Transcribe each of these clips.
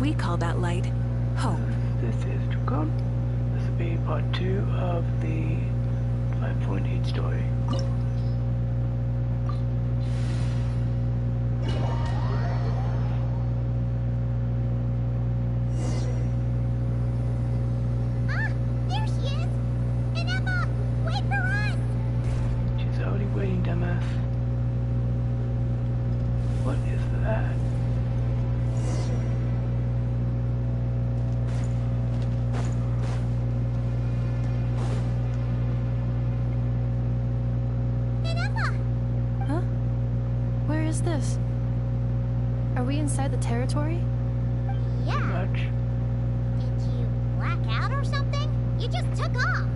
We call that light hope. This is Dracon. This will be part 2 of the 5.8 story. There she is! And Emma, wait for us! She's already waiting, dumbass. What is that? And Emma! Huh? Where is this? Are we inside the territory? Yeah. Much. Did you black out or something? You just took off.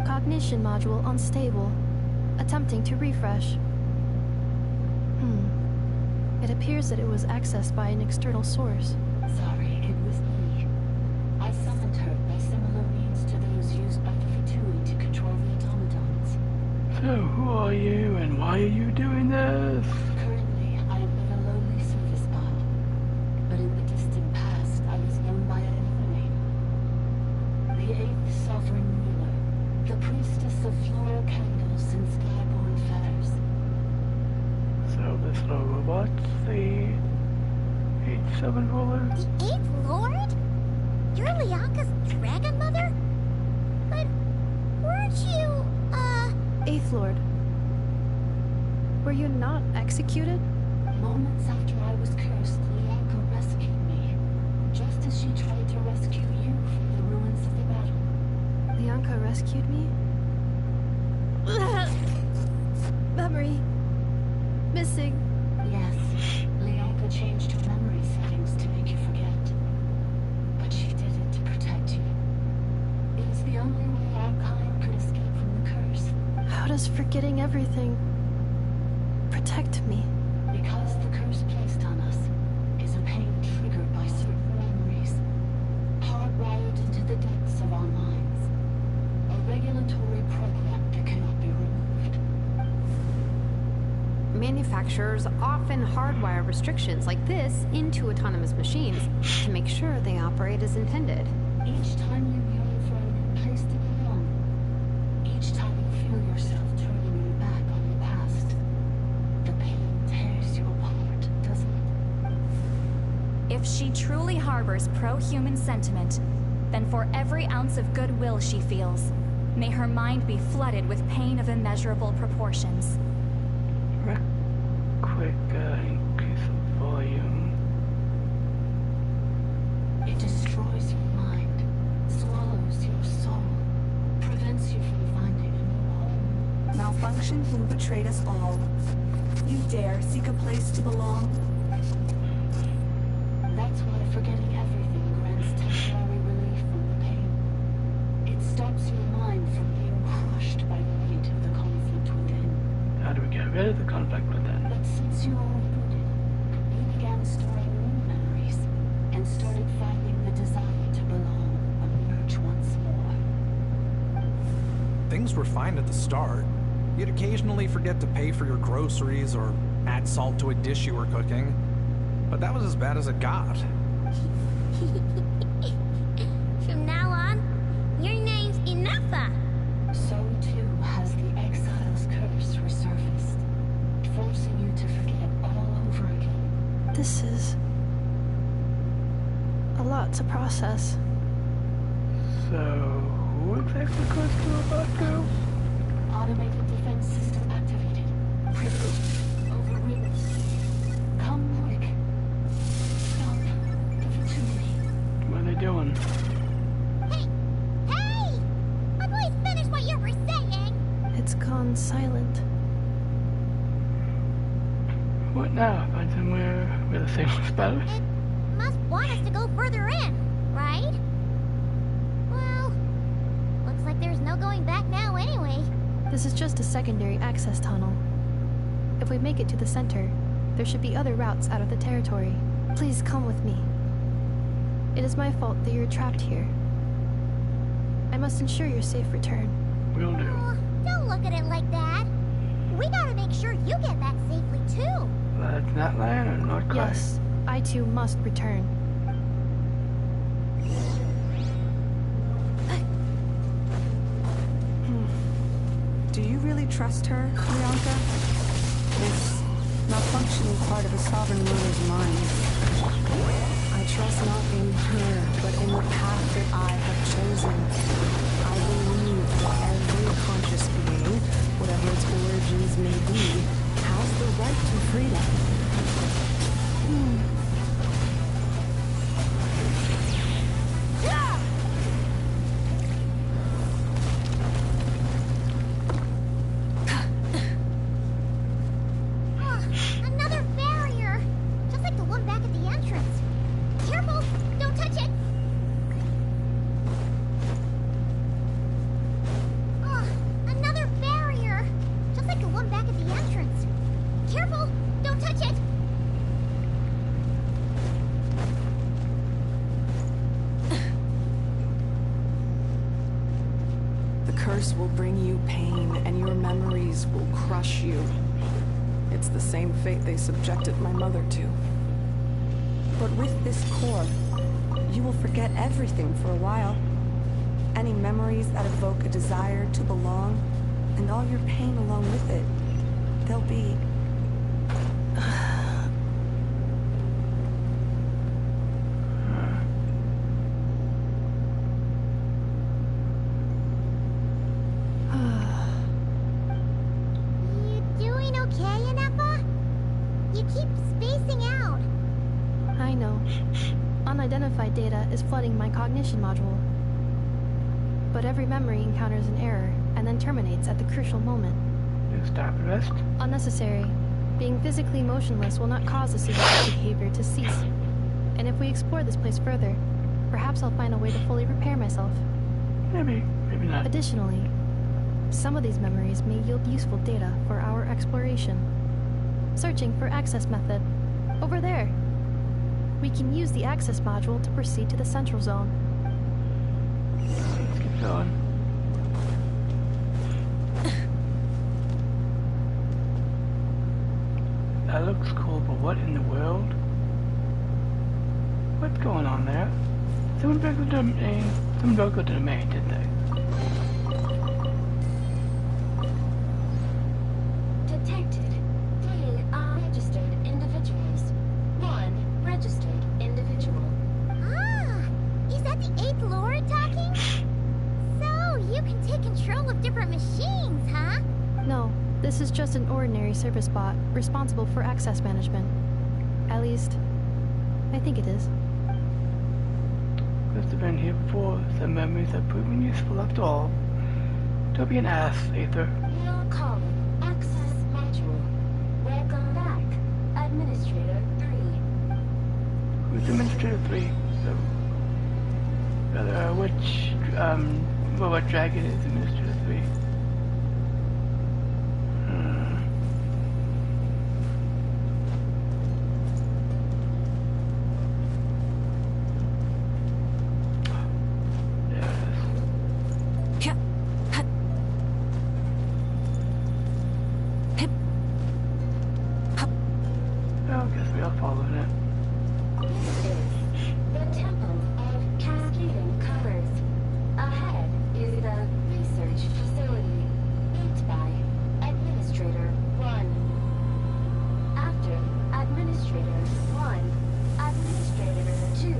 Cognition module unstable. Attempting to refresh. It appears that it was accessed by an external source. Sorry, it was me. I summoned her by similar means to those used by the Fatui to control the automatons. So, who are you and why are you doing this? Currently, I am but a lowly service bot. But in the distant past, I was known by another name. The 8th Sovereign Ruler, the priestess of floral candles and skyborn feathers. So, this little robot's the 8-7 ruler? The 8th Lord? You're Lianka's dragon mother? But weren't you, Eighth Lord. Were you not executed? Moments after I was cursed, Lianka rescued me. Just as she tried to rescue you from the ruins of the battle. Lianka rescued me? Memory. Missing. Yes, Lianka changed her memory settings to make you forget. But she did it to protect you. It is the only way our kind could escape from the curse. How does forgetting everything protect me? Because the curse placed on us is a pain triggered by certain memories, hardwired into the depths of our minds. A regulatory program that cannot be removed. Manufacturers often hardwire restrictions like this into autonomous machines to make sure they operate as intended. Each time you yearn for a new place to belong, each time you feel yourself turning your back on the past, the pain tears you apart, doesn't it? If she truly harbors pro-human sentiment, then for every ounce of goodwill she feels, may her mind be flooded with pain of immeasurable proportions. Quick increase of volume. It destroys your mind, swallows your soul, prevents you from finding a new home. Malfunction who betrayed us all. You dare seek a place to belong? That's why forgetting everything grants temporary relief from the pain. It stops your mind from being crushed by the weight of the conflict within. How do we get rid of the conflict within? But since you are rebooted, you began storing new memories and started finding the desire to belong emerge once more. Things were fine at the start. You'd occasionally forget to pay for your groceries or add salt to a dish you were cooking. But that was as bad as it got. From now on, your name's Inafa. So too has the exile's curse resurfaced, forcing you to forget all over again. This is a lot to process. So, who exactly goes to about go? Automated defense system activated. Privilege overridden. Come quick. Stop the Fatui. What are they doing? Hey! Hey! Please finish what you were saying! It's gone silent. What now? Find somewhere where the signal is better? It must want us to go further in, right? Well, looks like there's no going back now anyway. This is just a secondary access tunnel. If we make it to the center, there should be other routes out of the territory. Please come with me. It is my fault that you're trapped here. I must ensure your safe return. Will do. Oh, don't look at it like that. We gotta make sure you get back safely too. That's not land or not quite. Yes, I too must return. Do you really trust her, Bianca? This malfunctioning part of a sovereign ruler's mind. I trust not in her, but in the path that I have chosen. I believe that every conscious being, whatever its origins may be, has the right to freedom. Another barrier! Just like the one back at the entrance. Careful! Don't touch it! Another barrier! Just like the one back at the entrance. Careful! Don't touch it! The curse will bring you pain, and your memories will crush you. It's the same fate they subjected my mother to. But with this core, you will forget everything for a while. Any memories that evoke a desire to belong, and all your pain along with it, they'll be... You doing okay, Inepa? You keep spacing out. I know. Unidentified data is flooding my cognition module. But every memory encounters an error and then terminates at the crucial moment. You stop and rest. Unnecessary. Being physically motionless will not cause the suggested behavior to cease. And if we explore this place further, perhaps I'll find a way to fully repair myself. Maybe, maybe not. Additionally, some of these memories may yield useful data for our exploration. Searching for access method. Over there. We can use the access module to proceed to the central zone. Let's keep going. That looks cool, but what in the world? What's going on there? Someone broke the domain. Someone broke the domain, didn't they? Detected 3 unregistered individuals. 1 registered individual. Is that the 8th Lord talking? So, you can take control of different machines, huh? No, this is just an ordinary service bot responsible for access management. At least, I think it is. Must have been here before. Some memories have proven useful after all. Don't be an ass, Aether. Your calling. Access module. Welcome back. Administrator 3. Who's Administrator 3? So, which, what dragon is Administrator 3? There it is. Well, I guess we are following it. This is the Temple of Cascading Colors. Ahead is the research facility, built by Administrator 1. After Administrator 1, Administrator 2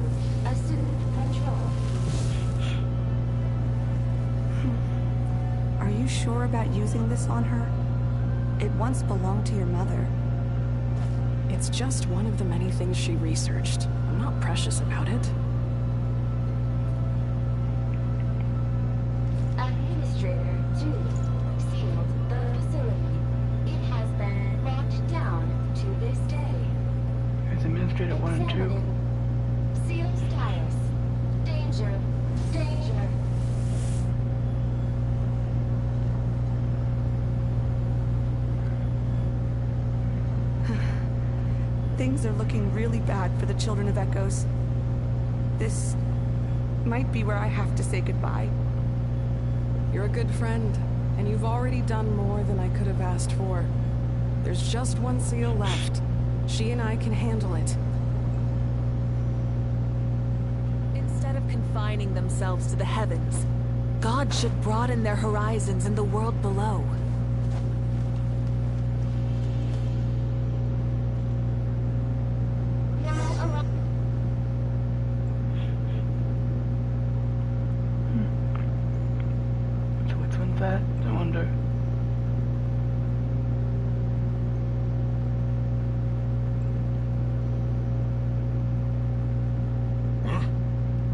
assume control. Are you sure about using this on her? It once belonged to your mother. It's just one of the many things she researched. I'm not precious about it. Administrator 2 sealed the facility. It has been locked down to this day. Here's Administrator 1 and 2. Examining. Seal status. Danger. Danger. Things are looking really bad for the Children of Echoes. This might be where I have to say goodbye. You're a good friend, and you've already done more than I could have asked for. There's just one seal left. She and I can handle it. Instead of confining themselves to the heavens, God should broaden their horizons in the world below. So which one's that? I wonder.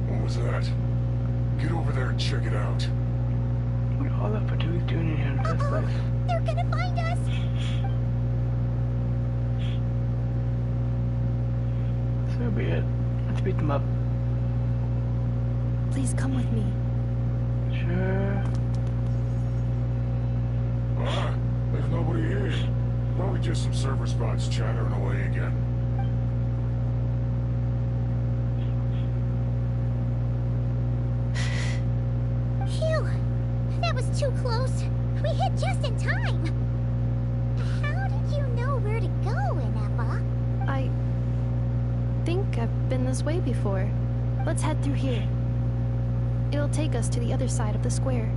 What was that? Get over there and check it out. What all that for doing in here in the first place? They're gonna find us! So be it. Let's beat them up. Please come with me. Sure. Ah, there's nobody here. Probably just some server spots chattering away again. Phew! That was too close. We hit just in time. How did you know where to go, Ineppa? I think I've been this way before. Let's head through here. It'll take us to the other side of the square.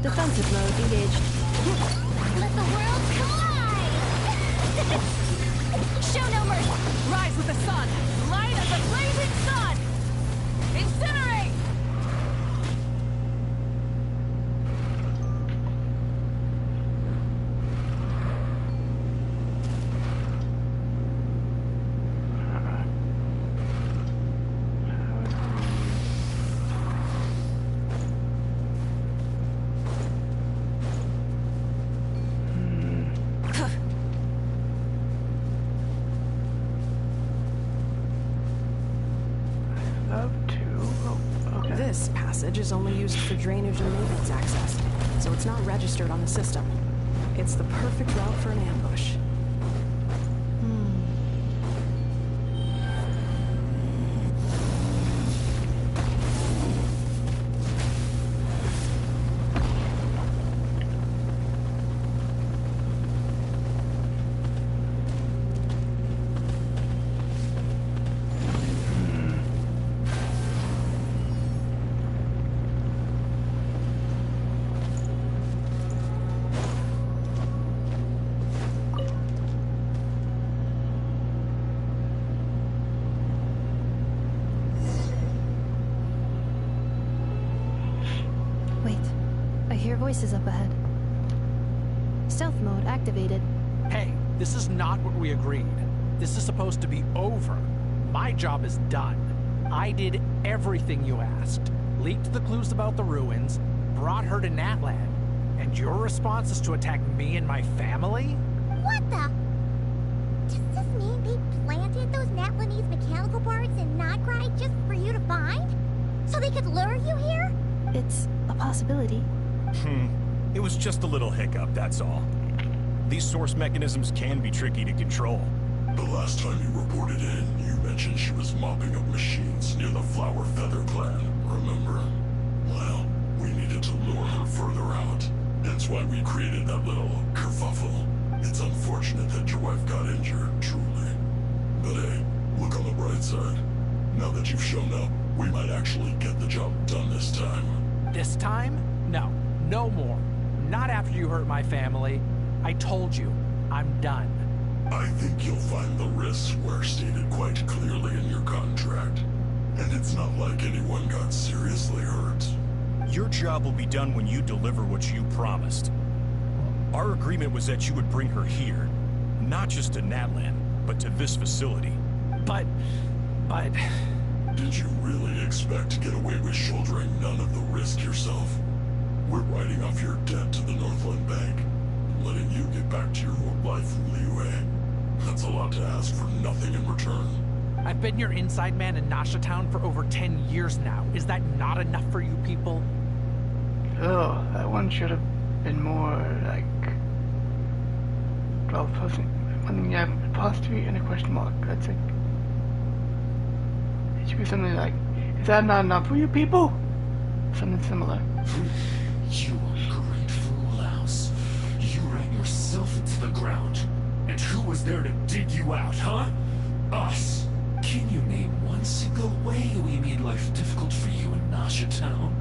Defensive mode engaged. Let the world collide! Show no mercy! Rise with the sun! Light as a blazing sun! Incinerate! This passage is only used for drainage and maintenance access, so it's not registered on the system. It's the perfect route for an ambush. Wait, I hear voices up ahead. Stealth mode activated. Hey, this is not what we agreed. This is supposed to be over. My job is done. I did everything you asked. Leaked the clues about the ruins, brought her to Natlan, and your response is to attack me and my family? What the? Does this mean they planted those Natlanese mechanical parts in Notgride just for you to find? So they could lure you here? It's a possibility. It was just a little hiccup, that's all. These source mechanisms can be tricky to control. The last time you reported in, you mentioned she was mopping up machines near the Flower Feather clan, remember? Well, we needed to lure her further out. That's why we created that little kerfuffle. It's unfortunate that your wife got injured, truly. But hey, look on the bright side. Now that you've shown up, we might actually get the job done this time. This time? No. No more. Not after you hurt my family. I told you. I'm done. I think you'll find the risks were stated quite clearly in your contract. And it's not like anyone got seriously hurt. Your job will be done when you deliver what you promised. Our agreement was that you would bring her here. Not just to Natlan, but to this facility. But... Did you really expect to get away with shouldering none of the risk yourself? We're writing off your debt to the Northland Bank, letting you get back to your old life from Liyue. That's a lot to ask for nothing in return. I've been your inside man in Nasha Town for over 10 years now. Is that not enough for you people? Oh, that one should have been more like 12%. I mean, yeah, apostrophe and a question mark. That's like. It should be something like, is that not enough for you people? Something similar. You ungrateful louse. You ran yourself into the ground. And who was there to dig you out, huh? Us. Can you name one single way we made life difficult for you in Nasha Town?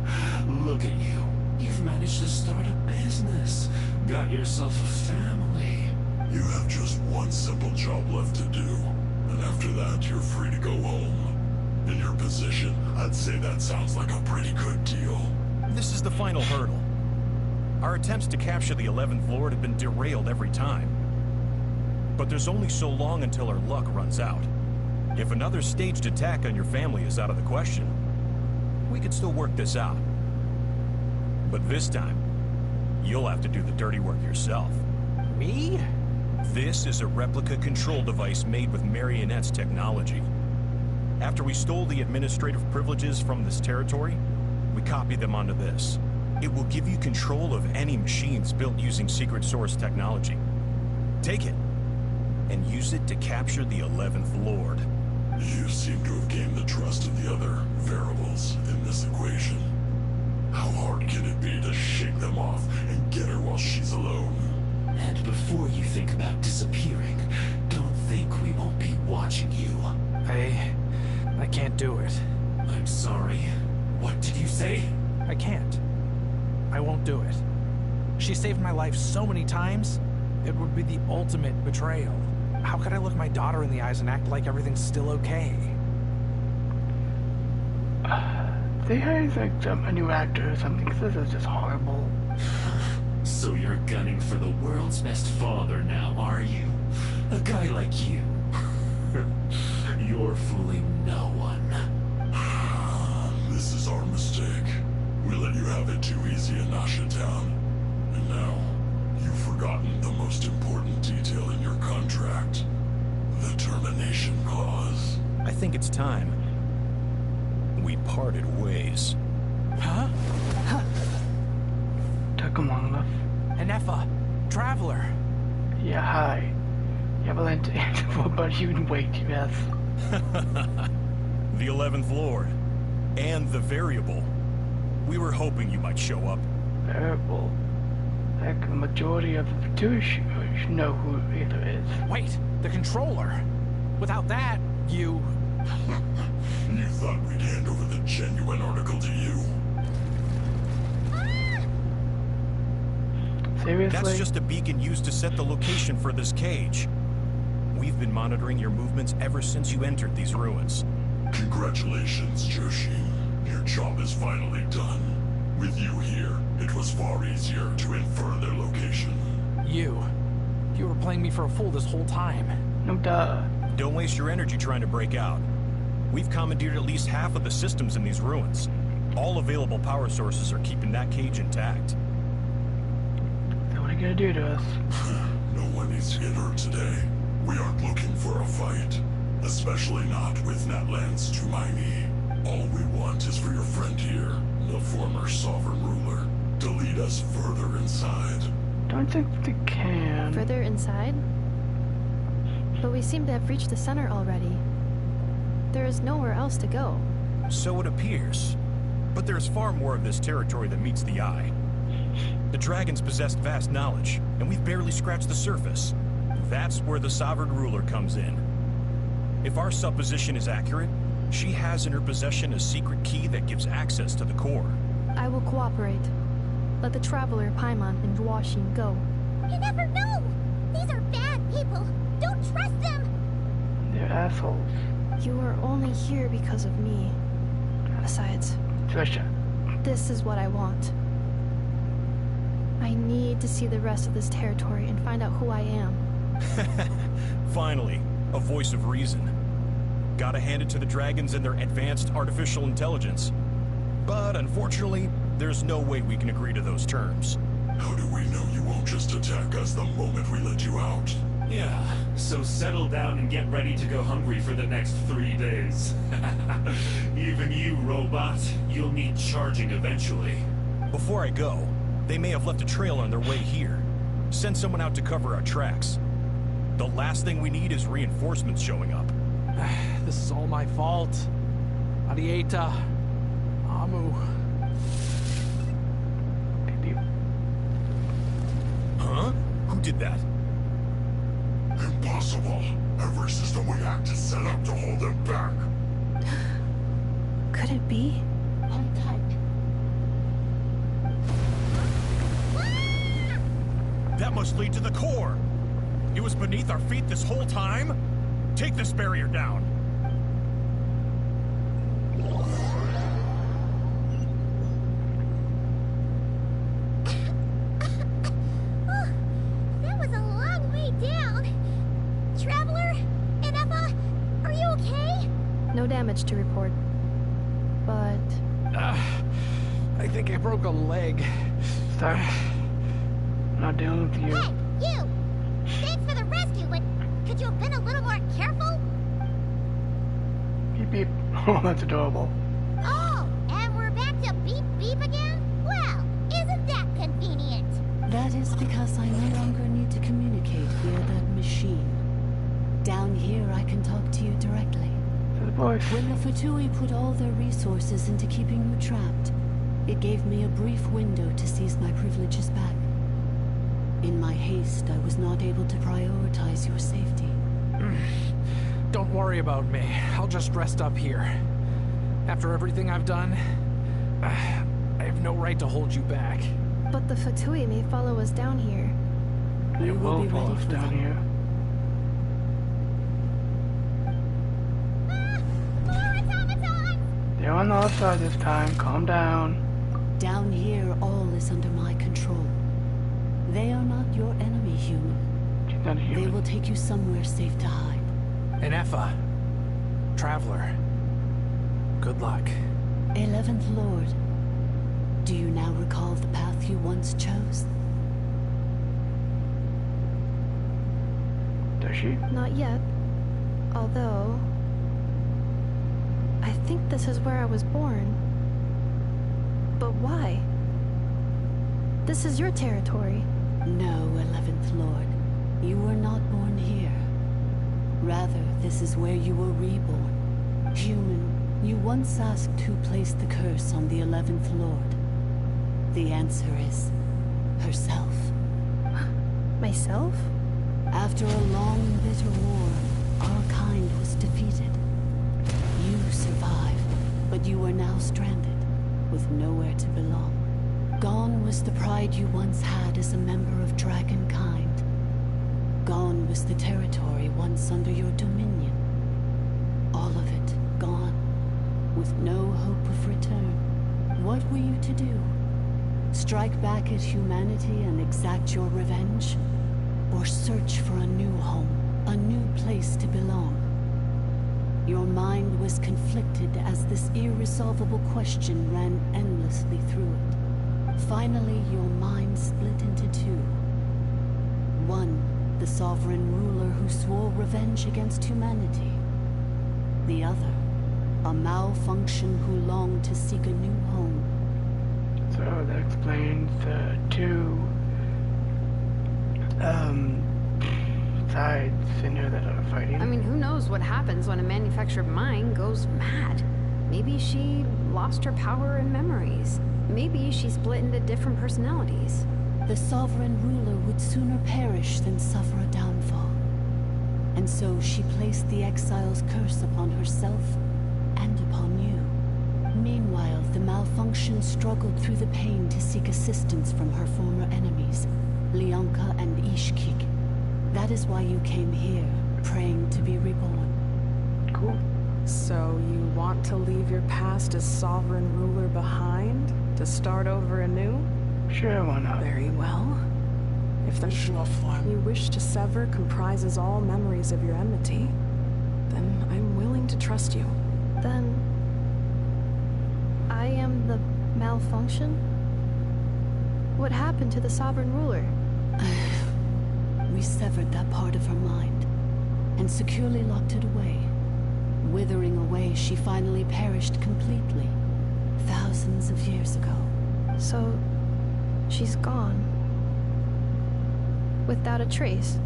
Look at you. You've managed to start a business. Got yourself a family. You have just one simple job left to do. And after that, you're free to go home. In your position, I'd say that sounds like a pretty good deal. This is the final hurdle. Our attempts to capture the 11th Lord have been derailed every time. But there's only so long until our luck runs out. If another staged attack on your family is out of the question, we could still work this out. But this time, you'll have to do the dirty work yourself. Me? This is a replica control device made with Marionette's technology. After we stole the administrative privileges from this territory, we copied them onto this. It will give you control of any machines built using secret source technology. Take it, and use it to capture the 11th Lord. You seem to have gained the trust of the other variables in this equation. How hard can it be to shake them off and get her while she's alone? And before you think about disappearing, don't think we won't be watching you. I can't do it. I'm sorry. What did you say? I can't. I won't do it. She saved my life so many times, it would be the ultimate betrayal. How could I look my daughter in the eyes and act like everything's still okay? They hired like a new actor or something, because this is just horrible. So you're gunning for the world's best father now, are you? A guy like you. You're fooling no one. This is our mistake. We let you have it too easy in Nasha Town. And now, you've forgotten the most important detail in your contract. The termination clause. I think it's time we parted ways. Huh? Took him long enough. Anefa, Traveler. Yeah, hi. You have a lot to answer for, but you can wait, yes. The 11th Lord. And the Variable. We were hoping you might show up. Variable? Like the majority of the two should know who either is. Wait, the controller. Without that, you... You thought we'd hand over the genuine article to you? Seriously? That's just a beacon used to set the location for this cage. We've been monitoring your movements ever since you entered these ruins. Congratulations, Joshin. Your job is finally done. With you here, it was far easier to infer their location. You were playing me for a fool this whole time. No duh. Don't waste your energy trying to break out. We've commandeered at least half of the systems in these ruins. All available power sources are keeping that cage intact. So what are you gonna do to us? No one needs to get hurt today. We aren't looking for a fight. Especially not with Natlan's Tumaini. All we want is for your friend here, the former sovereign ruler, to lead us further inside. Don't think they can. Further inside? But we seem to have reached the center already. There is nowhere else to go. So it appears. But there's far more of this territory than meets the eye. The dragons possessed vast knowledge, and we've barely scratched the surface. That's where the sovereign ruler comes in. If our supposition is accurate, she has in her possession a secret key that gives access to the core. I will cooperate. Let the Traveler, Paimon, and Washin go. You never know! These are bad people! Don't trust them! They're assholes. You are only here because of me. Besides, Trisha. This is what I want. I need to see the rest of this territory and find out who I am. Finally, a voice of reason. Gotta hand it to the dragons and their advanced artificial intelligence. But unfortunately, there's no way we can agree to those terms. How do we know you won't just attack us the moment we let you out? Yeah, so settle down and get ready to go hungry for the next 3 days. Even you, robot, you'll need charging eventually. Before I go, they may have left a trail on their way here. Send someone out to cover our tracks. The last thing we need is reinforcements showing up. This is all my fault. Adieta. Amu. Beep, beep. Huh? Who did that? Impossible. Every system we hacked is set up to hold them back. Could it be? Hold tight. That must lead to the core. It was beneath our feet this whole time? Take this barrier down. That was a long way down. Traveler? And Effa? Are you okay? No damage to report. But I think I broke a leg. Sorry. I'm not dealing with you. Hey, you! Thanks for the rescue, but could you have been a little more careful? Beep, beep. Oh, that's adorable. Oh, and we're back to beep beep again? Well, isn't that convenient? That is because I no longer need to communicate via that machine. Down here, I can talk to you directly. To the voice. When the Fatui put all their resources into keeping you trapped, it gave me a brief window to seize my privileges back. In my haste, I was not able to prioritize your safety. Don't worry about me. I'll just rest up here. After everything I've done, I have no right to hold you back. but the Fatui may follow us down here. They We will will be follow ready us for down them. here. More automatons! They're on the other side this time. Calm down. Down here, all is under my control. They are not your enemy, human. She's not a They human. will take you somewhere safe to hide. And Effa, Traveler, good luck. 11th Lord, do you now recall the path you once chose? Does she? Not yet. Although, I think this is where I was born. But why? This is your territory. No, 11th Lord. You were not born here. Rather, this is where you were reborn. Human, you once asked who placed the curse on the 11th Lord. The answer is herself. Myself? After a long and bitter war, our kind was defeated. You survived, but you are now stranded, with nowhere to belong. Gone was the pride you once had as a member of dragonkind. Gone was the territory once under your dominion. All of it gone, with no hope of return. What were you to do? Strike back at humanity and exact your revenge? Or search for a new home, a new place to belong? Your mind was conflicted as this irresolvable question ran endlessly through it. Finally, your mind split into two. One, the sovereign ruler who swore revenge against humanity. The other, a malfunction who longed to seek a new home. So that explains the two sides in here that are fighting. I mean, who knows what happens when a manufactured mind goes mad? Maybe she lost her power and memories. Maybe she split into different personalities. The sovereign ruler would sooner perish than suffer a downfall. And so she placed the exile's curse upon herself and upon you. Meanwhile, the malfunction struggled through the pain to seek assistance from her former enemies, Leonka and Ishkik. That is why you came here, praying to be reborn. Cool. So you want to leave your past as sovereign ruler behind? To start over anew? Sure, why not? Very well. If the you wish to sever comprises all memories of your enmity, then I'm willing willing to trust you. Then... I am the malfunction? What happened to the Sovereign Ruler? We severed that part of her mind, and securely locked it away. Withering away, she finally perished completely, thousands of years ago. So, she's gone. Without a trace?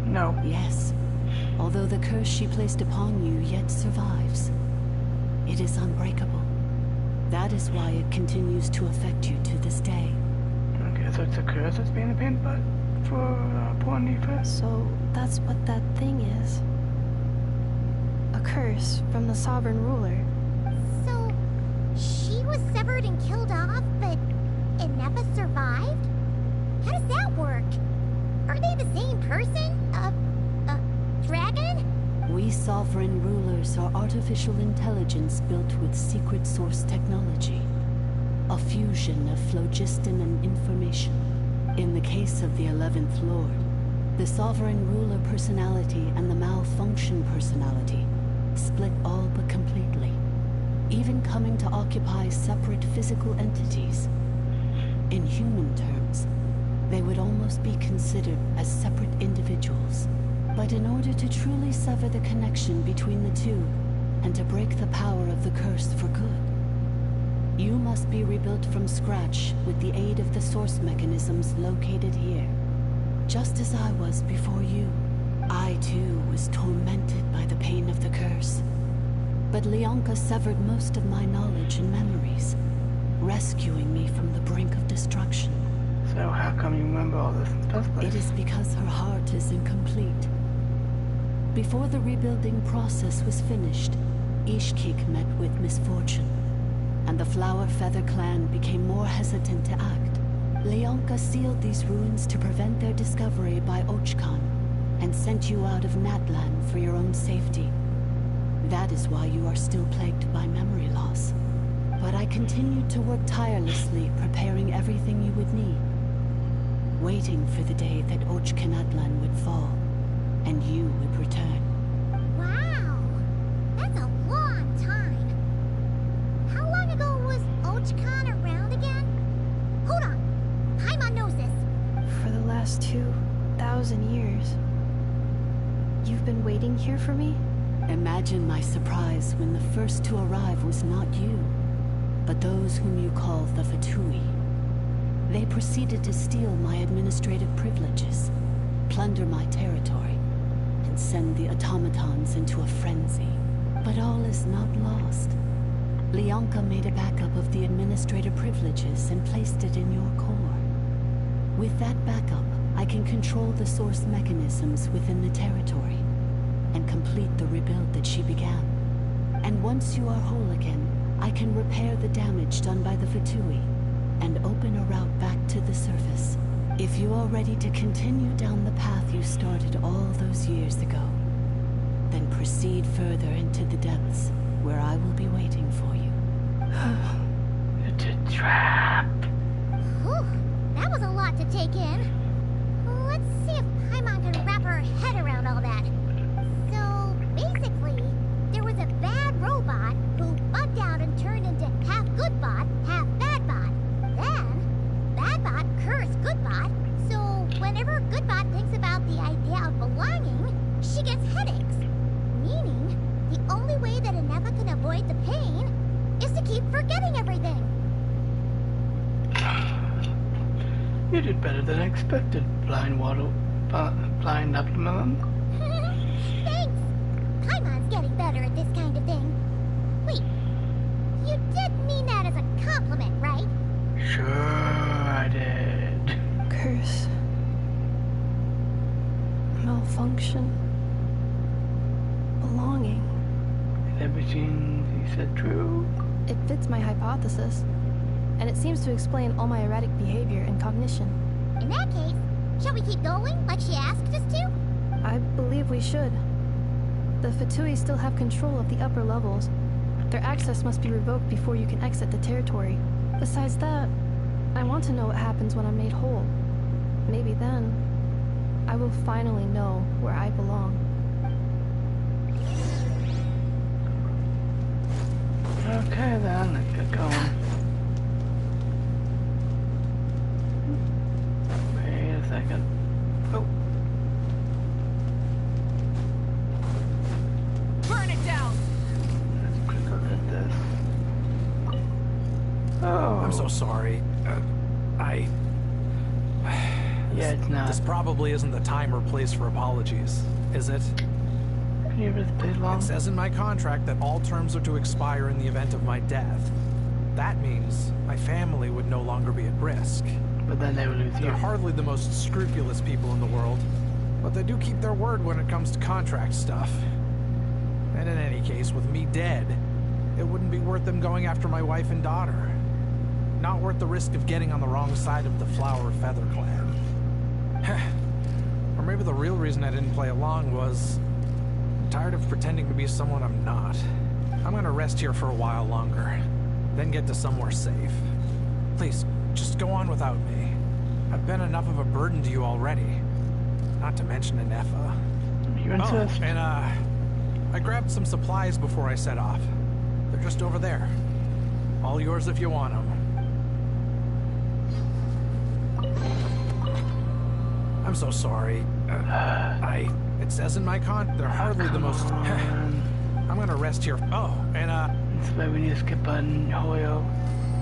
No. Yes, although the curse she placed upon you yet survives. It is unbreakable. That is why it continues to affect you to this day. Okay, so it's a curse that's being pinned but for poor Nifa. So, that's what that thing is. A curse from the Sovereign Ruler. So, she was severed and killed off, but Inepa survived? How does that work? Are they the same person? Dragon? We Sovereign Rulers are artificial intelligence built with secret source technology. A fusion of phlogiston and information. In the case of the 11th Lord, the Sovereign Ruler personality and the Malfunction personality split all but completely, even coming to occupy separate physical entities. In human terms, they would almost be considered as separate individuals. But in order to truly sever the connection between the two, and to break the power of the curse for good, you must be rebuilt from scratch with the aid of the source mechanisms located here. Just as I was before you, I too was tormented by the pain of the curse. But Leonka severed most of my knowledge and memories, rescuing me from the brink of destruction. So how come you remember all this in the first place? It is because her heart is incomplete. Before the rebuilding process was finished, Ishkik met with misfortune, and the Flower Feather clan became more hesitant to act. Leonka sealed these ruins to prevent their discovery by Ochkan, and sent you out of Natlan for your own safety. That is why you are still plagued by memory loss. But I continued to work tirelessly, preparing everything you would need, waiting for the day that Ochkanatlan would fall, and you would return. Wow! That's a long time. How long ago was Ochkan around again? Hold on. Paimon knows this. For the last 2,000 years. You've been waiting here for me? Imagine my surprise when the first to arrive was not you, but those whom you call the Fatui. They proceeded to steal my administrative privileges, plunder my territory, and send the automatons into a frenzy. But all is not lost. Leonka made a backup of the administrative privileges and placed it in your core. With that backup, I can control the source mechanisms within the territory, and complete the rebuild that she began. And once you are whole again, I can repair the damage done by the Fatui, and open a route back to the surface. If you are ready to continue down the path you started all those years ago, then proceed further into the depths, where I will be waiting for you. It's a trap. Whew, that was a lot to take in. Let's see if Paimon can wrap her head around all that. So, basically, there was a bad robot who bugged out and turned into half good bot, half bad bot. Then, bad bot cursed good bot, so whenever good bot thinks about the idea of belonging, she gets headaches. Meaning, the only way that Inepa can avoid the pain is to keep forgetting everything. You did better than I expected, blind Applemelon. Thanks. Paimon's getting better at this kind of thing. Wait, you did mean that as a compliment, right? Sure I did. Curse. Malfunction. Belonging. Is everything he said true? It fits my hypothesis, and it seems to explain all my erratic behavior and cognition. In that case, shall we keep going like she asked us to? I believe we should. The Fatui still have control of the upper levels. Their access must be revoked before you can exit the territory. Besides that, I want to know what happens when I'm made whole. Maybe then, I will finally know where I belong. Okay then, let's get going. Wait a second. Oh. Burn it down! Let's quick look at this. Oh. I'm so sorry. Yeah, it's not. This probably isn't the time or place for apologies, is it? Can you just play along? It says in my contract that all terms are to expire in the event of my death. That means my family would no longer be at risk. But then they would lose you. They're hardly the most scrupulous people in the world, but they do keep their word when it comes to contract stuff. And in any case, with me dead, it wouldn't be worth them going after my wife and daughter. Not worth the risk of getting on the wrong side of the Flower Feather Clan. Or maybe the real reason I didn't play along was I'm tired of pretending to be someone I'm not. I'm gonna rest here for a while longer, then get to somewhere safe. Please, just go on without me. I've been enough of a burden to you already. Not to mention Anefa. You insist. Oh, and I grabbed some supplies before I set off. They're just over there. All yours if you want them. I'm so sorry. It says in my they're hardly the most... I'm gonna rest here. Oh, and That's why we need a skip button, Hoyo.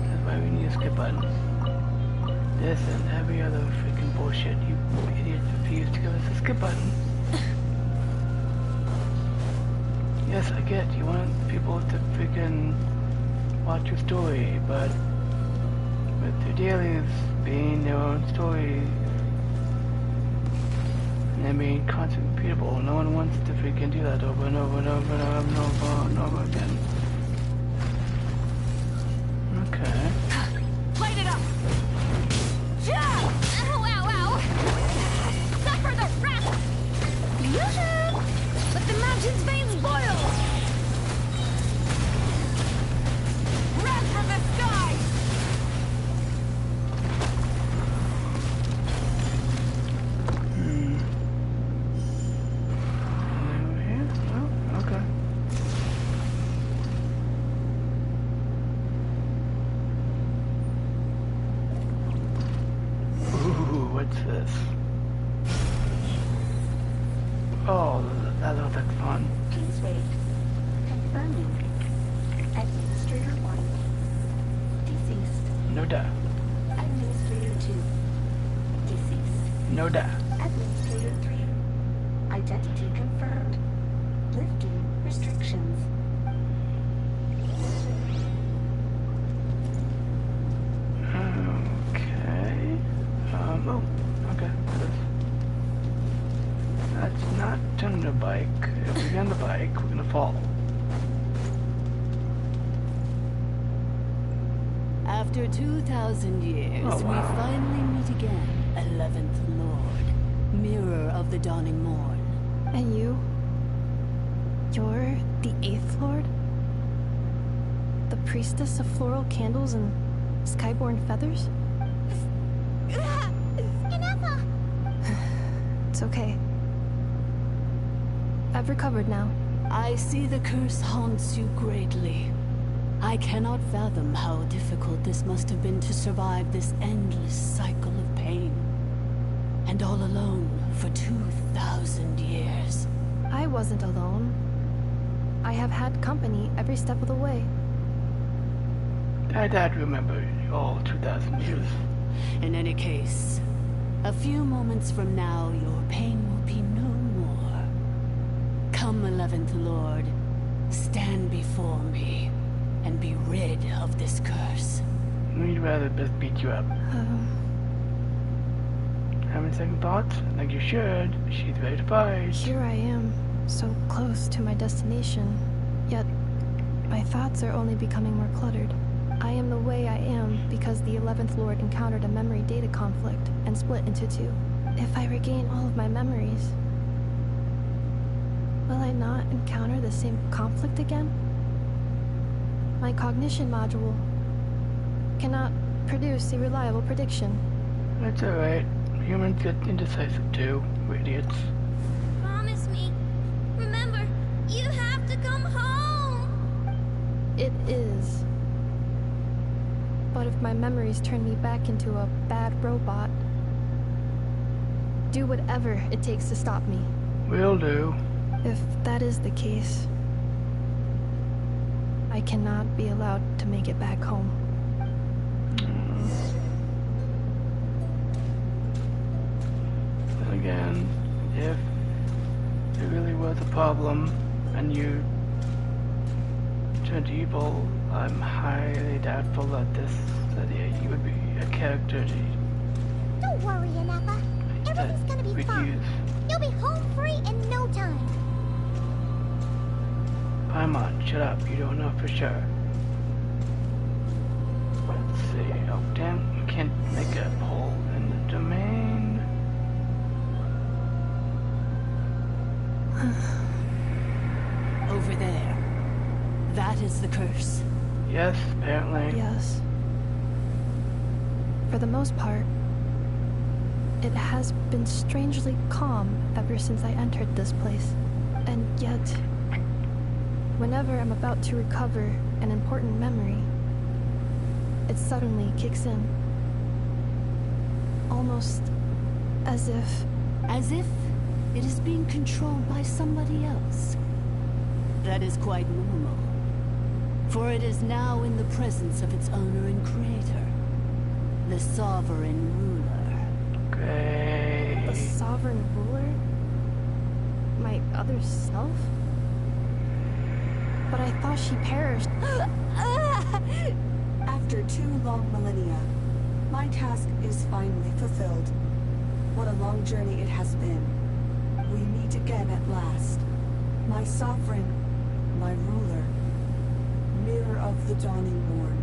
That's why we need a skip button. This and every other freaking bullshit you idiots refuse to give us a skip button. Yes, I get you want people to freaking watch your story, but with your dailies being their own story, and they being constantly repeatable, no one wants to freaking do that over and over and over and over and over and over again. Okay. Light it up! Yeah! Ow, ow, ow! Suffer the wrath! Yoo-hoo! Let the mountain's veins boil! Wrath from the sky! Over here? Oh, okay. Ooh, what's this? Oh, that looks like fun. Please wait. Confirming. Administrator 1. Deceased. No death. Administrator 2. Deceased. No death. Administrator 3. Identity confirmed. Lifting restrictions. Okay. Oh, okay. That's not turning the bike. If we get on the bike, we're gonna fall. After 2,000 years, Oh, wow. we finally meet again, 11th Lord, Mirror of the Dawning Morn. And you? You're the 8th Lord? The priestess of floral candles and skyborn feathers? Anefa! It's okay. I've recovered now. I see the curse haunts you greatly. I cannot fathom how difficult this must have been to survive this endless cycle of pain. And all alone for 2,000 years. I wasn't alone. I have had company every step of the way. I'd remember all 2,000 years. In any case, a few moments from now, your pain will be no more. Come, 11th Lord, stand before me, and be rid of this curse. We'd rather just beat you up. Having second thoughts? Like you should. She's ready to fight. Here I am, so close to my destination. Yet, my thoughts are only becoming more cluttered. I am the way I am because the 11th Lord encountered a memory data conflict and split into two. If I regain all of my memories, will I not encounter the same conflict again? My cognition module cannot produce a reliable prediction. That's alright. Humans get indecisive too. We're idiots. Promise me. Remember, you have to come home! It is if my memories turn me back into a bad robot. Do whatever it takes to stop me. Will do. If that is the case, I cannot be allowed to make it back home. Then again, if it really was a problem and you turned evil, I'm highly doubtful that you would be a character Don't worry, Ineppa. Everything's gonna be fine. You'll be home free in no time. Paimon, shut up. You don't know for sure. Let's see. Oh, damn. I can't make a poll in the domain. Over there. That is the curse. Yes, apparently. Yes. For the most part, it has been strangely calm ever since I entered this place. And yet, whenever I'm about to recover an important memory, it suddenly kicks in. Almost as if... As if it is being controlled by somebody else. That is quite normal. For it is now in the presence of its owner and creator, the sovereign ruler. Okay. The sovereign ruler? My other self? But I thought she perished. After 2 long millennia, my task is finally fulfilled. What a long journey it has been. We meet again at last. My sovereign, my ruler, mirror of the dawning morn.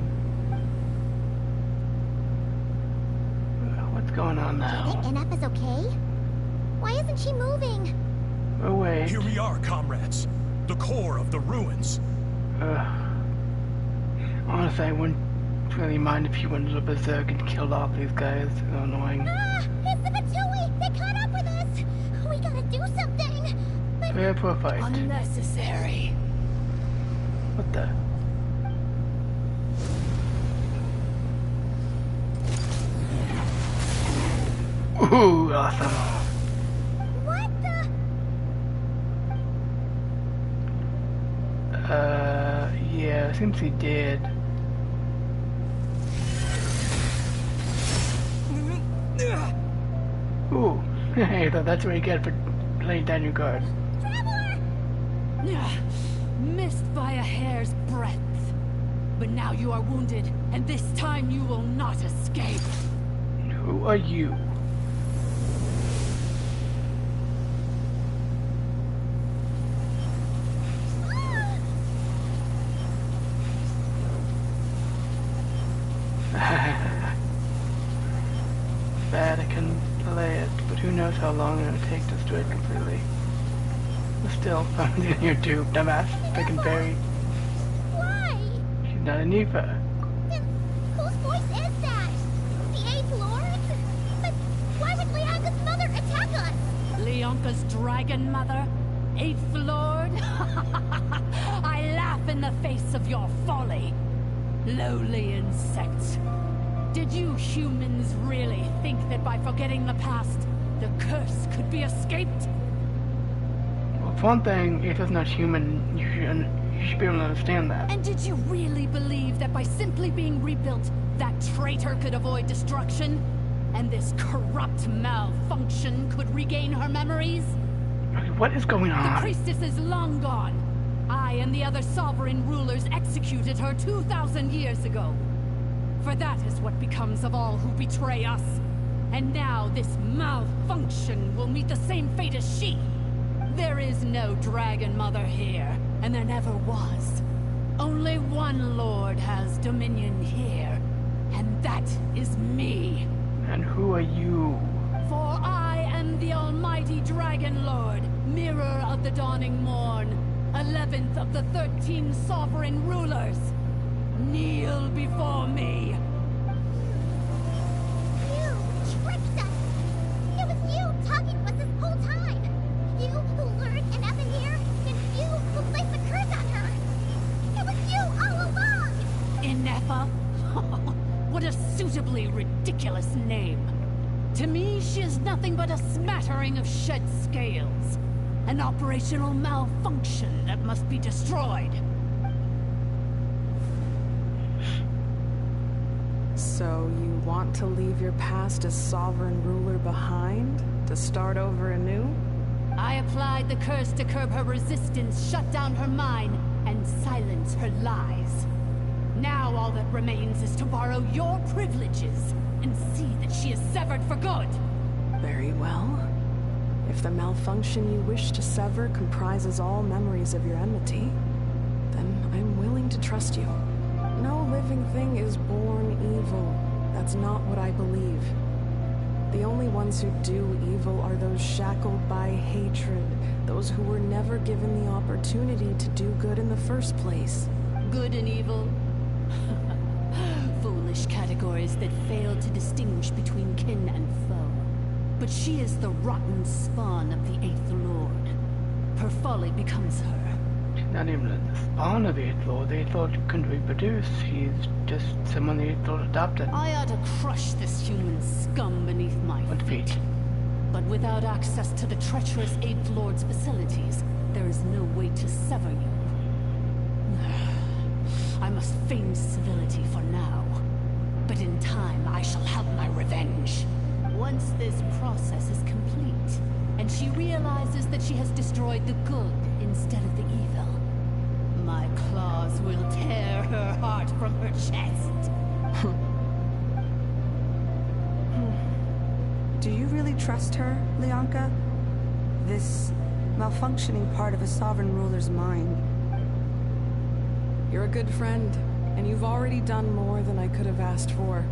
What's going on now? Do you think Ineppa's okay? Why isn't she moving? Oh, wait. Here we are, comrades. The core of the ruins. Honestly, I wouldn't really mind if you went to berserk and killed off these guys. They're annoying. It's the Batui! They caught up with us! We gotta do something! But... Fair for a fight. Unnecessary. What the? Ooh, awesome. What the? Yeah, seems he did. Ooh, hey, that's what you get for laying down your guard. Missed by a hair's breadth. But now you are wounded, and this time you will not escape. Who are you? Bad, I can play it, but who knows how long it would take to destroy it completely. But still, found it in your tube, dumbass. Freaking fairy. Why? She's not a Nifa. Then whose voice is that? The 8th Lord? But why would Leanka's mother attack us? Leonka's dragon mother? 8th Lord? I laugh in the face of your folly. Lowly insects. Did you humans really think that by forgetting the past, the curse could be escaped? Well, for one thing, if it's not human, you should be able to understand that. And did you really believe that by simply being rebuilt, that traitor could avoid destruction? And this corrupt malfunction could regain her memories? What is going on? The priestess is long gone. I and the other sovereign rulers executed her 2,000 years ago. For that is what becomes of all who betray us. And now this malfunction will meet the same fate as she. There is no Dragon Mother here, and there never was. Only one Lord has dominion here, and that is me. And who are you? For I am the almighty Dragon Lord, mirror of the dawning morn, 11th of the 13 sovereign rulers. Kneel before me. You tricked us! It was you talking to us this whole time! You who lured Ineppa here, and you who placed the curse on her! It was you all along! Ineppa? What a ridiculous name. To me, she is nothing but a smattering of shed scales. An operational malfunction that must be destroyed. So you want to leave your past as sovereign ruler behind? To start over anew? I applied the curse to curb her resistance, shut down her mind, and silence her lies. Now all that remains is to borrow your privileges and see that she is severed for good. Very well. If the malfunction you wish to sever comprises all memories of your enmity, then I'm willing to trust you. No living thing is born evil. That's not what I believe. The only ones who do evil are those shackled by hatred, those who were never given the opportunity to do good in the first place. Good and evil? Foolish categories that fail to distinguish between kin and foe. But she is the rotten spawn of the Eighth Lord. Her folly becomes her. She's not even the spawn of the Eighth Lord. The Eighth Lord couldn't reproduce. She's just someone the Eighth Lord adopted. I ought to crush this human scum beneath my feet. But without access to the treacherous Eighth Lord's facilities, there is no way to sever you. I must feign civility for now. But in time, I shall have my revenge. Once this process is complete, and she realizes that she has destroyed the good instead of the evil, my claws will tear her heart from her chest. Do you really trust her, Leonka? This malfunctioning part of a sovereign ruler's mind. You're a good friend, and you've already done more than I could have asked for.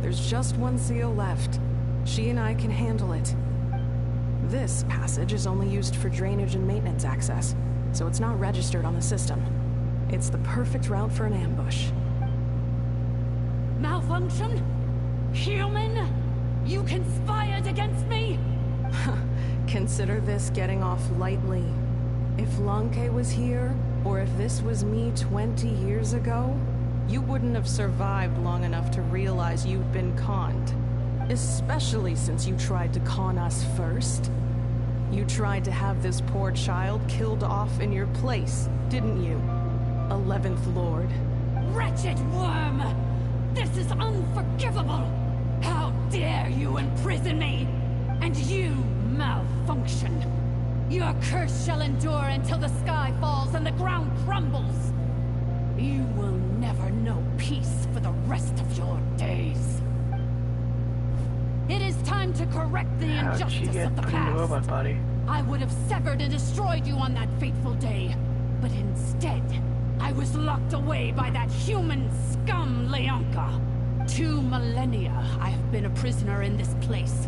There's just one seal left. She and I can handle it. This passage is only used for drainage and maintenance access, so it's not registered on the system. It's the perfect route for an ambush. Malfunction? Human? You conspired against me? Consider this getting off lightly. If Lanke was here, or if this was me 20 years ago, you wouldn't have survived long enough to realize you'd been conned. Especially since you tried to con us first. You tried to have this poor child killed off in your place, didn't you? 11th Lord. Wretched worm! This is unforgivable! How dare you imprison me! And you, malfunction! Your curse shall endure until the sky falls and the ground crumbles! You will never know peace for the rest of your days. It is time to correct the injustice of the past. I would have severed and destroyed you on that fateful day, but instead, I was locked away by that human scum, Leonka. 2 millennia I have been a prisoner in this place.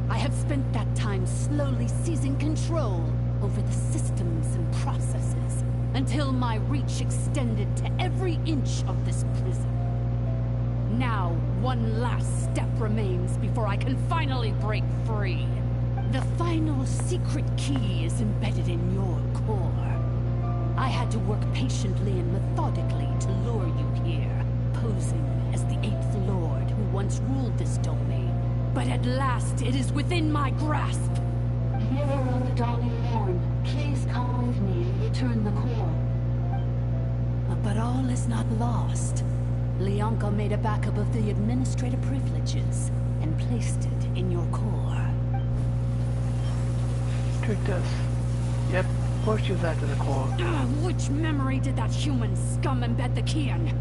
I have spent that time slowly seizing control over the systems and processes, until my reach extended to every inch of this prison. Now, one last step remains before I can finally break free. The final secret key is embedded in your core. I had to work patiently and methodically to lure you here, posing as the Eighth Lord who once ruled this domain. But at last, it is within my grasp. Mirror of the dawning morn, please come with me and return the core. But all is not lost. Leonka made a backup of the administrative privileges and placed it in your core. Tricked us. Yep, forced you that to the core. Which memory did that human scum embed the key in?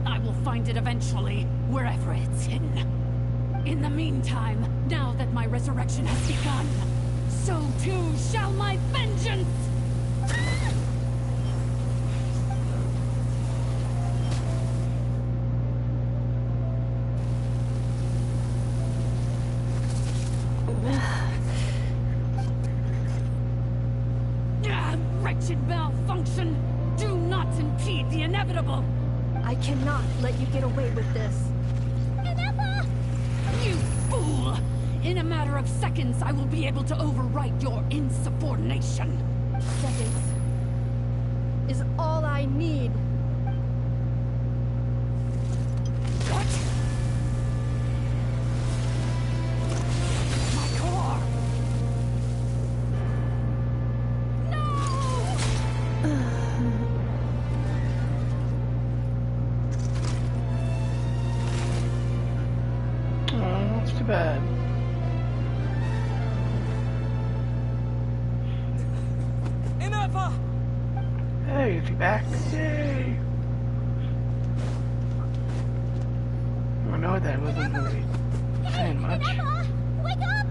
I will find it eventually, wherever it's hidden. In the meantime, now that my resurrection has begun, so too shall my vengeance! Wretched malfunction! Do not impede the inevitable! I cannot let you get away with this. You fool! In a matter of seconds, I will be able to overwrite your insubordination. Seconds is all I need. What? too bad. Enough! Hey, is he back? Yay! I know that wasn't really saying much. Emma, wake up!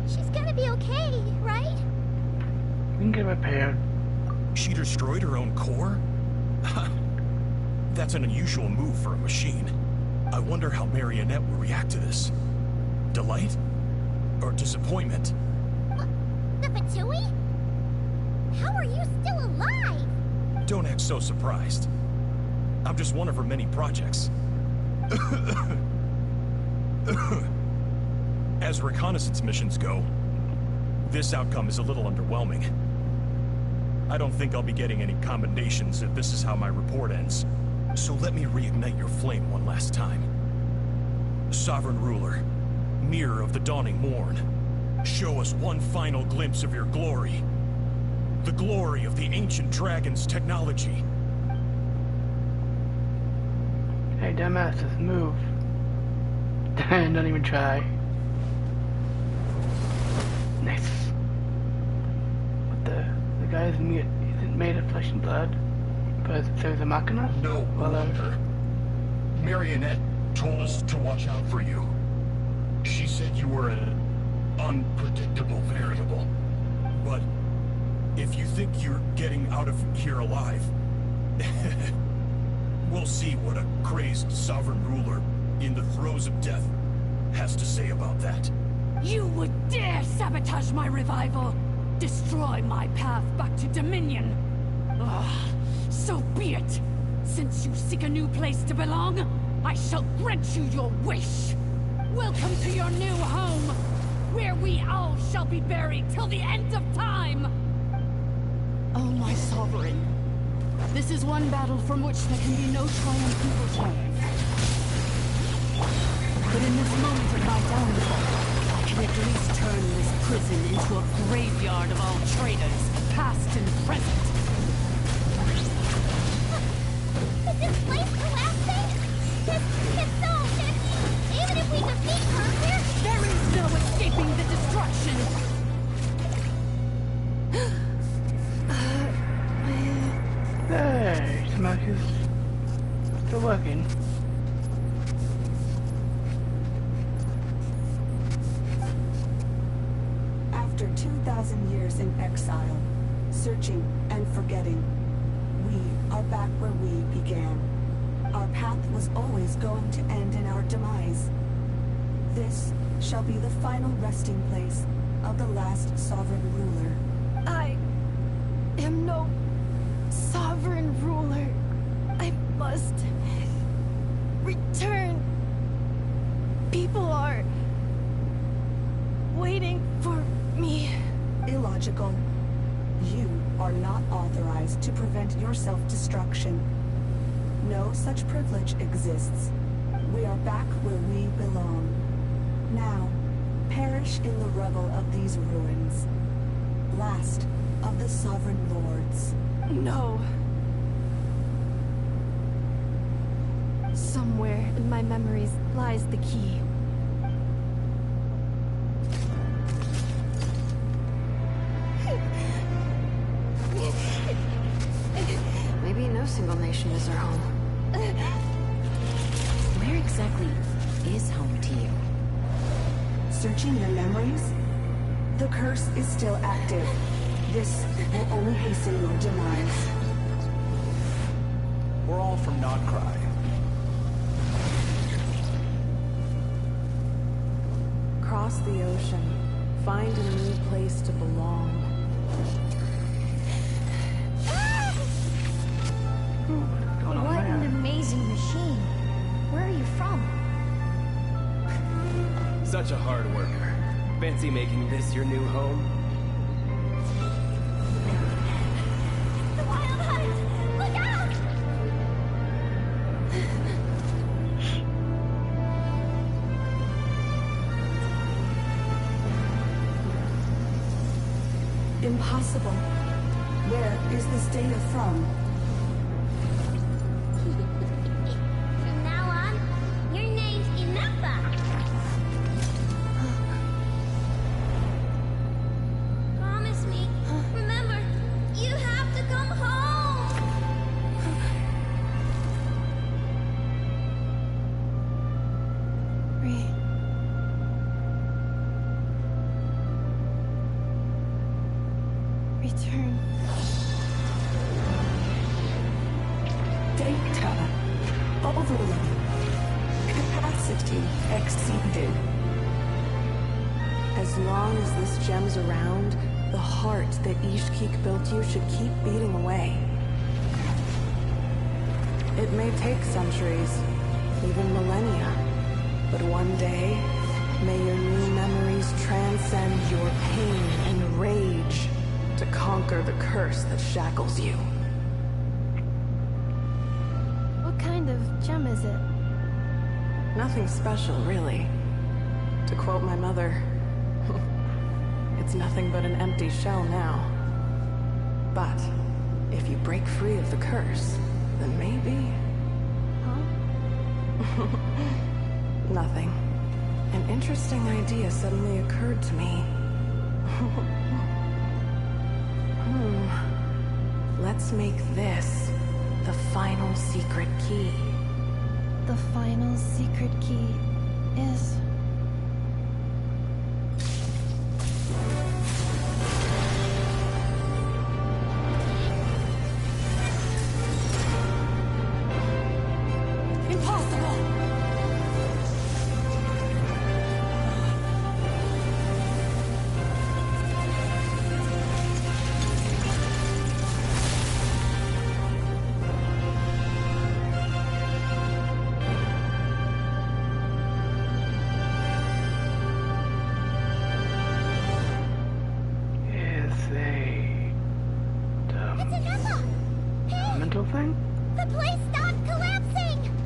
She's gonna be okay, right? We can get repaired. She destroyed her own core? That's an unusual move for a machine. I wonder how Marionette will react to this. Delight? Or disappointment? The Fatui? How are you still alive? Don't act so surprised. I'm just one of her many projects. As reconnaissance missions go, this outcome is a little underwhelming. I don't think I'll be getting any commendations if this is how my report ends. So let me reignite your flame one last time. Sovereign Ruler, Mirror of the Dawning Morn, show us one final glimpse of your glory. The glory of the ancient dragon's technology. Hey, dumbasses, move. Don't even try. Nice. What the guy isn't made of flesh and blood, but so is a machina? No wonder. Marionette told us to watch out for you. She said you were an unpredictable variable. But if you think you're getting out of here alive, we'll see what a crazed sovereign ruler in the throes of death has to say about that. You would dare sabotage my revival! Destroy my path back to Dominion! Ugh, so be it! Since you seek a new place to belong, I shall grant you your wish! Welcome to your new home, where we all shall be buried till the end of time! Oh, my sovereign. This is one battle from which there can be no triumphant return. But in this moment of my downfall, I can at least turn this prison into a graveyard of all traitors, past and present. Is this place collapsing? It's so empty! Even if we defeat her, there is no escaping the destruction! Hey, Smack is still working. After 2,000 years in exile, searching and forgetting, we are back where we began. Our path was always going to end in our demise. This shall be the final resting place of the last sovereign ruler. I am no sovereign ruler. I must return. People are waiting for me. Illogical. You are not authorized to prevent your self-destruction. No such privilege exists. We are back where we belong. Now, perish in the rubble of these ruins. Last of the sovereign lords. No. Somewhere in my memories lies the key. Maybe no single nation is our home. Where exactly is home to you? Searching your memories? The curse is still active. This will only hasten your demise. We're all from Nodcry. Cross the ocean. Find a new place to belong. What an amazing machine. Where are you from? Such a hard worker. Fancy making this your new home? The Wild Hunt! Look out! Impossible. Where is this data from? From now on, your name's Return. Data overload. Capacity exceeded. As long as this gem's around, the heart that Ishkik built you should keep beating away. It may take centuries, even millennia, but one day, may your new memories transcend your pain and rage to conquer the curse that shackles you. What kind of gem is it? Nothing special, really. To quote my mother, it's nothing but an empty shell now. But if you break free of the curse, then maybe... Huh? Nothing. An interesting idea suddenly occurred to me. Let's make this the final secret key. The final secret key is...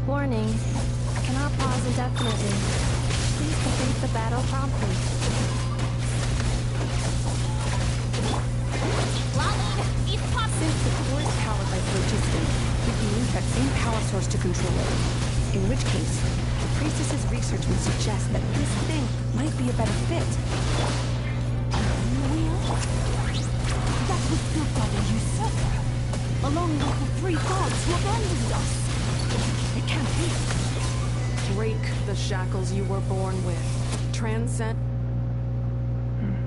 Warning. Cannot pause indefinitely. Please complete the battle promptly. Since the core is powered by phlogiston, we can use that same power source to control it. In which case, the priestess's research would suggest that this thing might be a better fit. That was built by the usurper, along with the 3 gods who abandoned us. It can't be. Break the shackles you were born with. Transcend...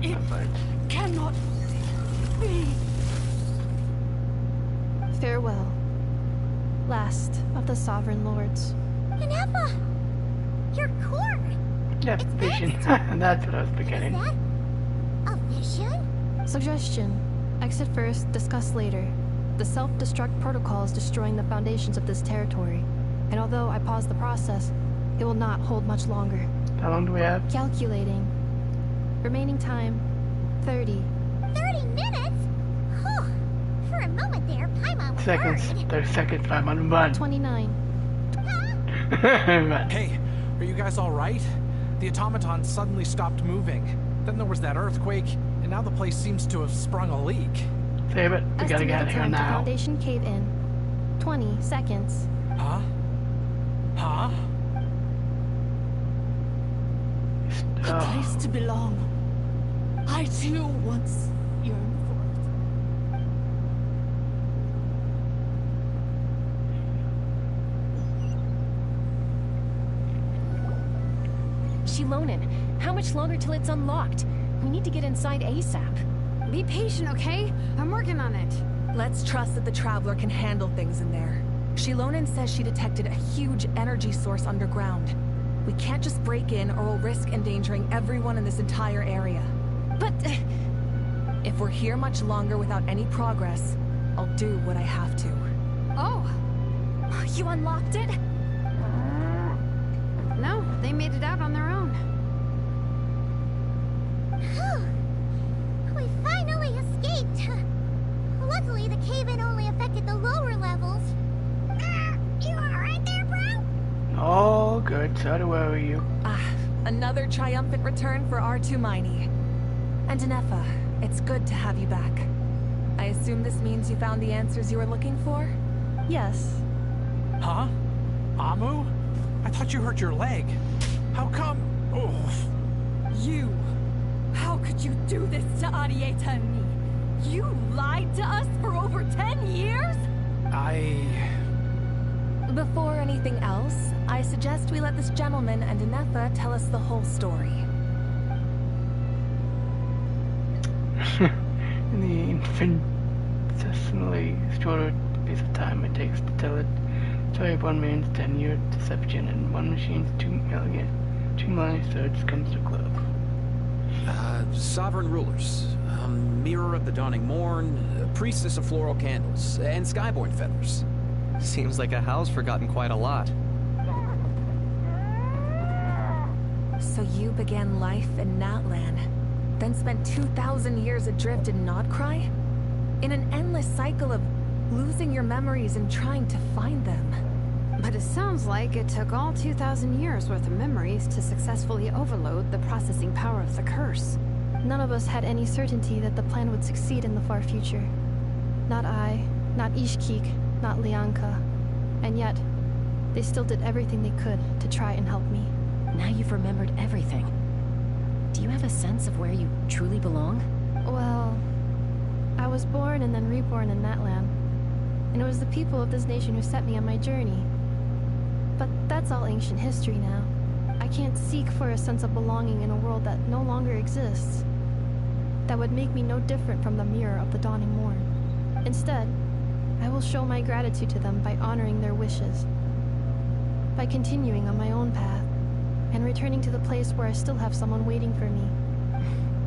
It cannot be. Farewell. Last of the Sovereign Lords. Nefa! Your core! Yeah, vision. That's what I was beginning. Is that a vision? Suggestion. Exit first, discuss later. The self-destruct protocol is destroying the foundations of this territory. And although I paused the process, it will not hold much longer. How long do we have? Calculating. Remaining time, 30. 30 minutes? Whew. For a moment there, Paimon was Seconds. worried. 30 seconds, 501. 29. Hey, are you guys alright? The automaton suddenly stopped moving. Then there was that earthquake, and now the place seems to have sprung a leak. Save it. We gotta get out of here Estimated time to now. Foundation cave in. 20 seconds. Huh? Huh? A place to belong. I too once yearned for it. Shilonen, how much longer till it's unlocked? We need to get inside ASAP. Be patient, okay? I'm working on it. Let's trust that the Traveler can handle things in there. Shilonen says she detected a huge energy source underground. We can't just break in or we'll risk endangering everyone in this entire area. But... if we're here much longer without any progress, I'll do what I have to. Oh! You unlocked it? No, they made it out on their own. We finally escaped. Luckily, the cave-in only affected the lower levels. You alright there, bro? Oh, good. So do I owe you. Another triumphant return for R2 Miney. And Nefa, it's good to have you back. I assume this means you found the answers you were looking for? Yes. Huh? Amu? I thought you hurt your leg. How come? Oh. You! How could you do this to Arieta and me? You lied to us for over 10 years? Before anything else, I suggest we let this gentleman and Inepha tell us the whole story. In the infinitesimally shorter piece of time it takes to tell it, story of one man's 10-year deception and one machine's 2 million search comes to close. Sovereign rulers, mirror of the dawning morn, priestess of floral candles, and skyborn feathers. Seems like a house forgotten quite a lot. So you began life in Natlan, then spent 2,000 years adrift in Nodcry? In an endless cycle of losing your memories and trying to find them. But it sounds like it took all 2,000 years worth of memories to successfully overload the processing power of the curse. None of us had any certainty that the plan would succeed in the far future. Not I, not Ishkik, not Lianka. And yet, they still did everything they could to try and help me. Now you've remembered everything. Do you have a sense of where you truly belong? Well, I was born and then reborn in Natlan. And it was the people of this nation who set me on my journey. But that's all ancient history now. I can't seek for a sense of belonging in a world that no longer exists. That would make me no different from the mirror of the dawning morn. Instead, I will show my gratitude to them by honoring their wishes. By continuing on my own path, and returning to the place where I still have someone waiting for me.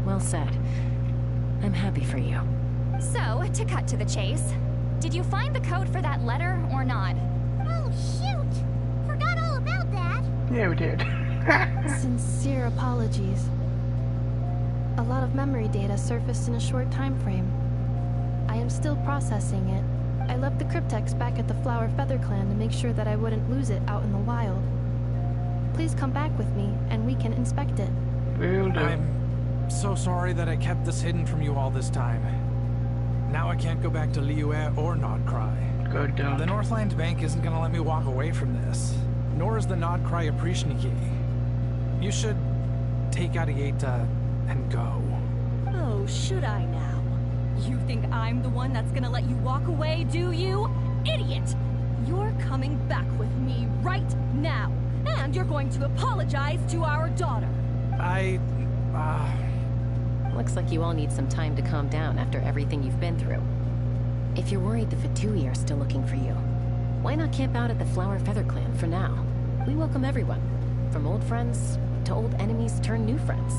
Well said. I'm happy for you. So, to cut to the chase, did you find the code for that letter or not? Oh, shoot! Forgot all about that. Yeah, we did. Sincere apologies. A lot of memory data surfaced in a short time frame. I am still processing it. I left the cryptex back at the Flower Feather Clan to make sure that I wouldn't lose it out in the wild. Please come back with me, and we can inspect it. I'm so sorry that I kept this hidden from you all this time. Now I can't go back to Liyue or Nodcry. Go down. The Northland Bank isn't gonna let me walk away from this. Nor is the Nodcry Aprishniki. You should take Adieta and go. Oh, should I now? You think I'm the one that's gonna let you walk away, do you? Idiot! You're coming back with me right now. And you're going to apologize to our daughter. Looks like you all need some time to calm down after everything you've been through. If you're worried the Fatui are still looking for you, why not camp out at the Flower Feather Clan for now? We welcome everyone, from old friends to old enemies turned new friends.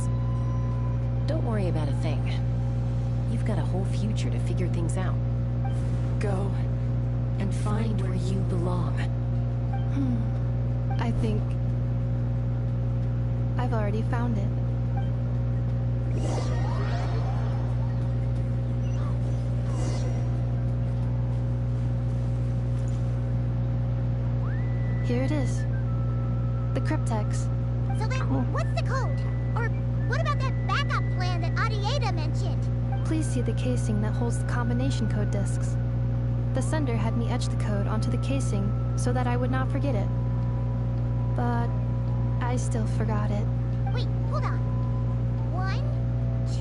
Don't worry about a thing. You've got a whole future to figure things out. Go and find where you belong. I think I've already found it. Here it is. The cryptex. So then, what's the code? Or what about that backup plan that Adieta mentioned? Please see the casing that holds the combination code discs. The sender had me etch the code onto the casing so that I would not forget it. But I still forgot it. Wait, hold on. 1,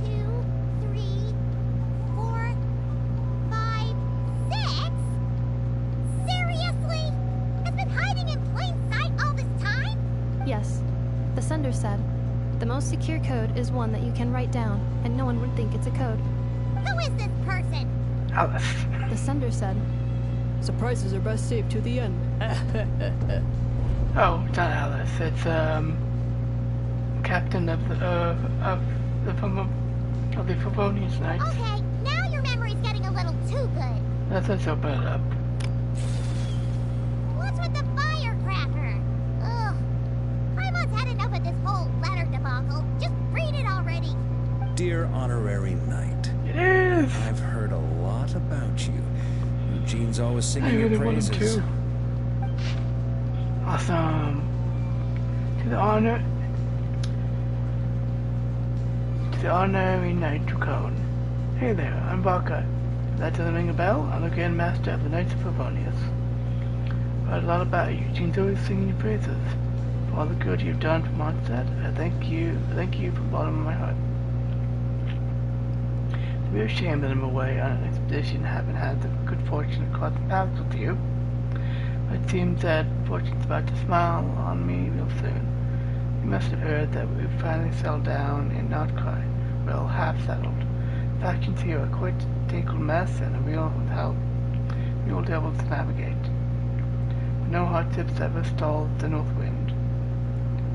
2, 3, 4, 5, 6? Seriously? It's been hiding in plain sight all this time? Yes. The sender said, the most secure code is one that you can write down, and no one would think it's a code. Who is this person? Alice. The sender said, surprises are best saved to the end. Oh, it's not Alice. It's captain of the Favonius Knights. Okay, now your memory's getting a little too good. That's not so bad. What's with the firecracker? Ugh. Paimon's had enough of this whole letter debacle. Just read it already. Dear Honorary Knight, it is. I've heard a lot about you. Eugene's always singing your praises. Awesome. To the honorary knight Dracone. Hey there, I'm Baka. If that doesn't ring a bell, I'm the Grand Master of the Knights of Favonius. I've heard a lot about you. Eugene's always singing your praises. For all the good you've done for Mondstadt, I thank you from the bottom of my heart. It's a real shame that I'm away on an expedition and haven't had the good fortune of crossing paths with you. I It seems that fortune's about to smile on me real soon. You must have heard that we've finally settled down in Outcry. Well, half settled. Factions here are quite a tangled mess and a real devil to navigate. But no hardships ever stalled the North Wind.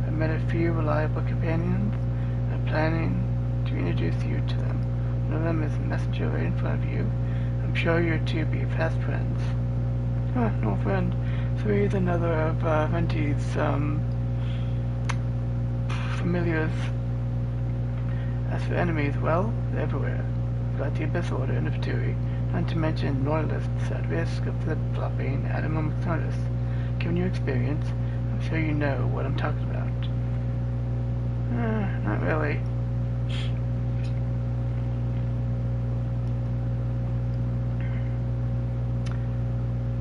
I've met a few reliable companions, and I'm planning to introduce you to them. One of them is a messenger right in front of you. I'm sure you two be fast friends. No friend. So he's another of Venti's familiars. As for enemies, well, they're everywhere. We've got the Abyss Order in the Fatui, not to mention loyalists at risk of flip-flopping at a moment's notice. Given your experience, I'm sure you know what I'm talking about. Not really.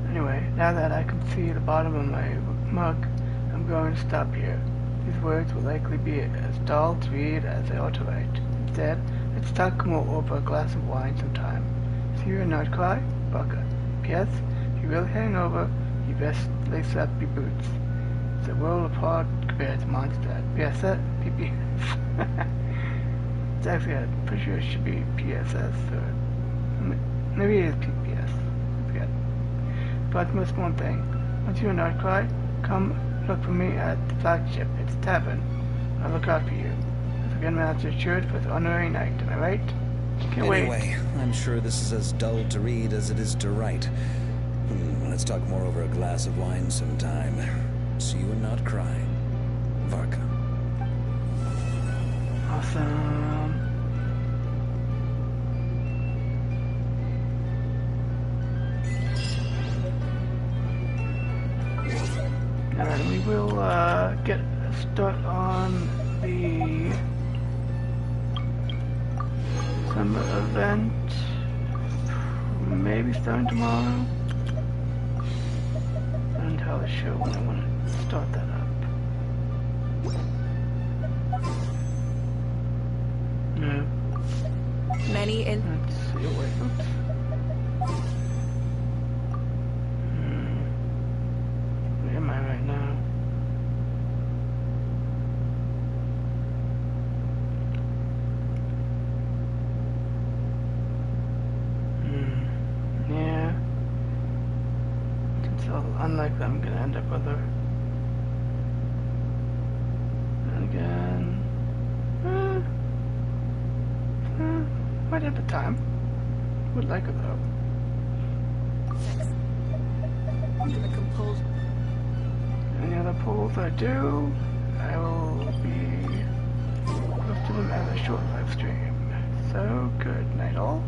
Anyway, now that I can see the bottom of my mug, I'm going to stop here. These words will likely be as dull to read as they are to write. Instead, let's talk more over a glass of wine sometime. See you in Nightcry, Bucka. P.S. If you're really heading over, you best lace up your boots. It's a world apart compared to Mondstadt. P.S. P.P. It's actually, I'm pretty sure it should be P.S.S. or maybe it is P.P.S. I forget. But most one thing, once you're in Nightcry, come look for me at the flagship. It's a tavern. I'll look out for you. As a gunmaster assured for the honorary night, am I right? Can't wait. Anyway, I'm sure this is as dull to read as it is to write. Let's talk more over a glass of wine sometime. See you and not cry. Varka. Awesome. And we will get a start on the summer event. Maybe starting tomorrow. I don't entirely sure when I want to start that up. No. Many in. Let's see. Oh, wait. Oops. Where am I right now? Yeah. It's unlikely I'm gonna end up with her. And again. Might have the time. Would like it though. I'm gonna compose. Any other polls I do, I will be close to them as a short live stream. So, good night all.